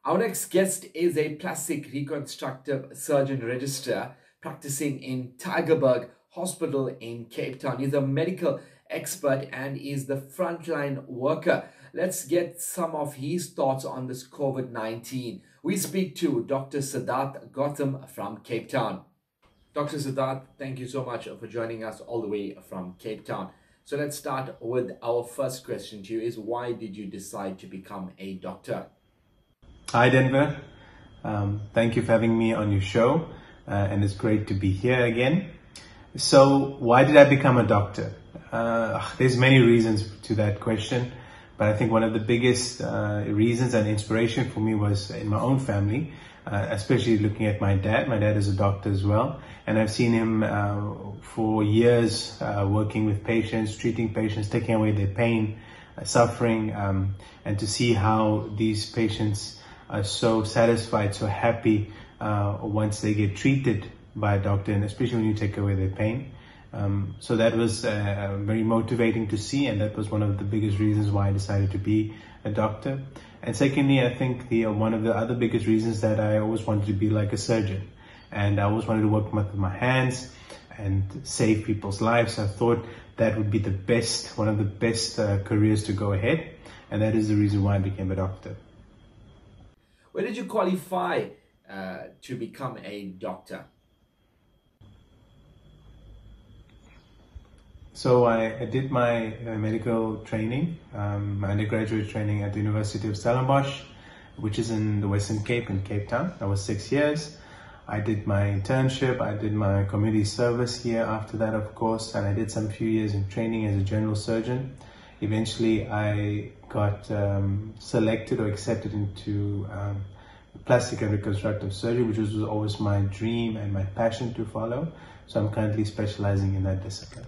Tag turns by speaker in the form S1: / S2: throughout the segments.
S1: Our next guest is a plastic reconstructive surgeon registrar practicing in Tygerberg Hospital in Cape Town. He's a medical expert and is the frontline worker. Let's get some of his thoughts on this COVID-19. We speak to Dr. Siddarth Gautam from Cape Town. Dr. Siddarth, thank you so much for joining us all the way from Cape Town. So let's start with our first question to you is, why did you decide to become a doctor?
S2: Hi Denver, thank you for having me on your show, and it's great to be here again. So why did I become a doctor? There's many reasons to that question, but I think one of the biggest reasons and inspiration for me was in my own family, especially looking at my dad. My dad is a doctor as well, and I've seen him for years working with patients, treating patients, taking away their pain, suffering, and to see how these patients are so satisfied, so happy once they get treated by a doctor, and especially when you take away their pain. So that was very motivating to see, and that was one of the biggest reasons why I decided to be a doctor. And secondly, I think one of the other biggest reasons that I always wanted to be like a surgeon, and I always wanted to work with my hands and save people's lives. I thought that would be one of the best careers to go ahead, and that is the reason why I became a doctor.
S1: Where did you qualify to become a doctor?
S2: So I did my medical training, my undergraduate training at the University of Stellenbosch, which is in the Western Cape in Cape Town. That was 6 years. I did my internship, I did my community service here after that, of course, and I did some few years in training as a general surgeon. Eventually, I got selected or accepted into plastic and reconstructive surgery, which was always my dream and my passion to follow. So I'm currently specializing in that discipline.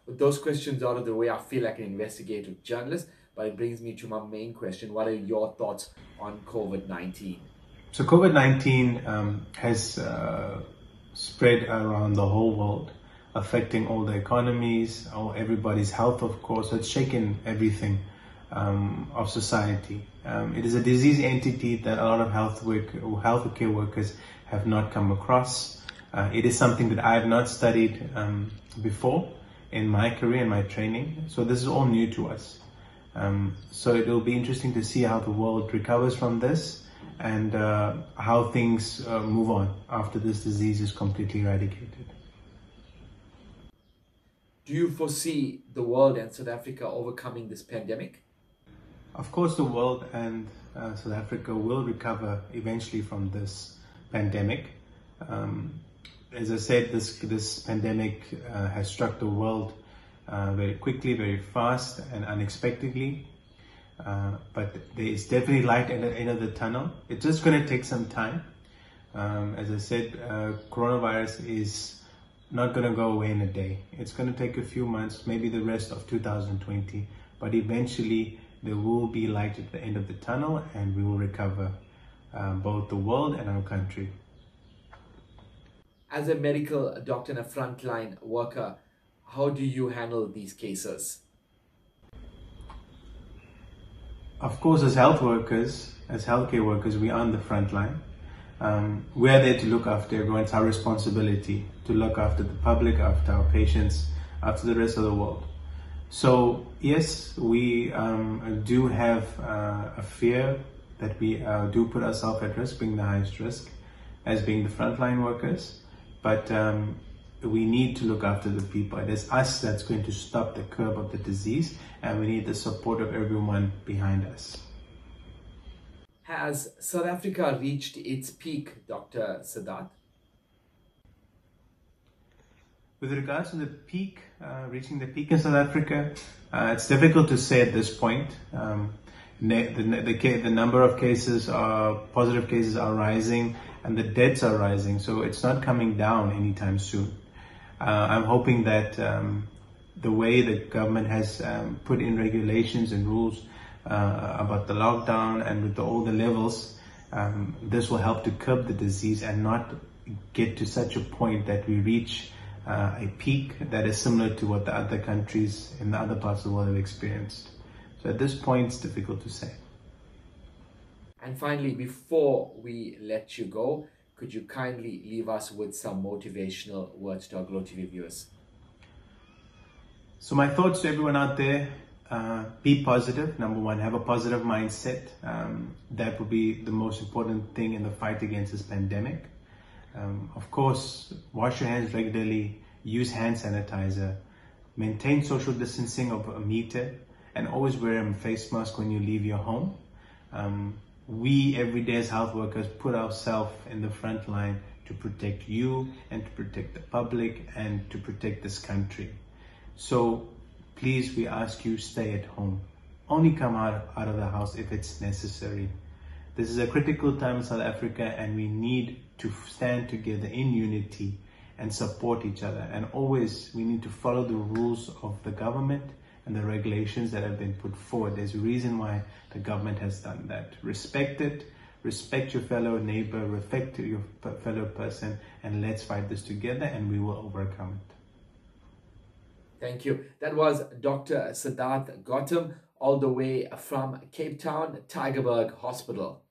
S1: With those questions out of the way, I feel like an investigative journalist, but it brings me to my main question. What are your thoughts on COVID-19?
S2: So COVID-19 has spread around the whole world, affecting all the economies, everybody's health, of course. It's shaken everything of society. It is a disease entity that a lot of healthcare workers have not come across. It is something that I have not studied before in my career and my training. So this is all new to us. So it will be interesting to see how the world recovers from this and how things move on after this disease is completely eradicated.
S1: Do you foresee the world and South Africa overcoming this pandemic?
S2: Of course, the world and South Africa will recover eventually from this pandemic. As I said, this pandemic has struck the world very quickly, very fast and unexpectedly. But there is definitely light at the end of the tunnel. It's just going to take some time. As I said, coronavirus is not going to go away in a day. It's going to take a few months, maybe the rest of 2020. But eventually, there will be light at the end of the tunnel, and we will recover both the world and our country.
S1: As a medical doctor and a frontline worker, how do you handle these cases?
S2: Of course, as health workers, as healthcare workers, we are on the front line. We are there to look after everyone. It's our responsibility to look after the public, after our patients, after the rest of the world. So yes, we do have a fear that we do put ourselves at risk, being the highest risk, as being the frontline workers. But we need to look after the people. It is us that's going to stop the curve of the disease, and we need the support of everyone behind us.
S1: Has South Africa reached its peak, Dr. Siddarth?
S2: With regards to the peak, reaching the peak in South Africa, it's difficult to say at this point. The number of cases, positive cases are rising, and the deaths are rising, so it's not coming down anytime soon. I'm hoping that the way the government has put in regulations and rules about the lockdown and with all the levels, this will help to curb the disease and not get to such a point that we reach a peak that is similar to what the other countries in the other parts of the world have experienced. So at this point, it's difficult to say.
S1: And finally, before we let you go, could you kindly leave us with some motivational words to our Glow TV viewers?
S2: So my thoughts to everyone out there, be positive. Number one, have a positive mindset. That would be the most important thing in the fight against this pandemic. Of course, wash your hands regularly, use hand sanitizer, maintain social distancing of a meter, and always wear a face mask when you leave your home. We every day as health workers put ourselves in the front line to protect you and to protect the public and to protect this country. So please, we ask you, stay at home. Only come out of the house if it's necessary. This is a critical time in South Africa, and we need to stand together in unity and support each other. And always we need to follow the rules of the government and the regulations that have been put forward. There's a reason why the government has done that. Respect it, respect your fellow neighbor, respect your fellow person, and let's fight this together and we will overcome it.
S1: Thank you. That was Dr. Siddarth Gautam, all the way from Cape Town, Tygerberg Hospital.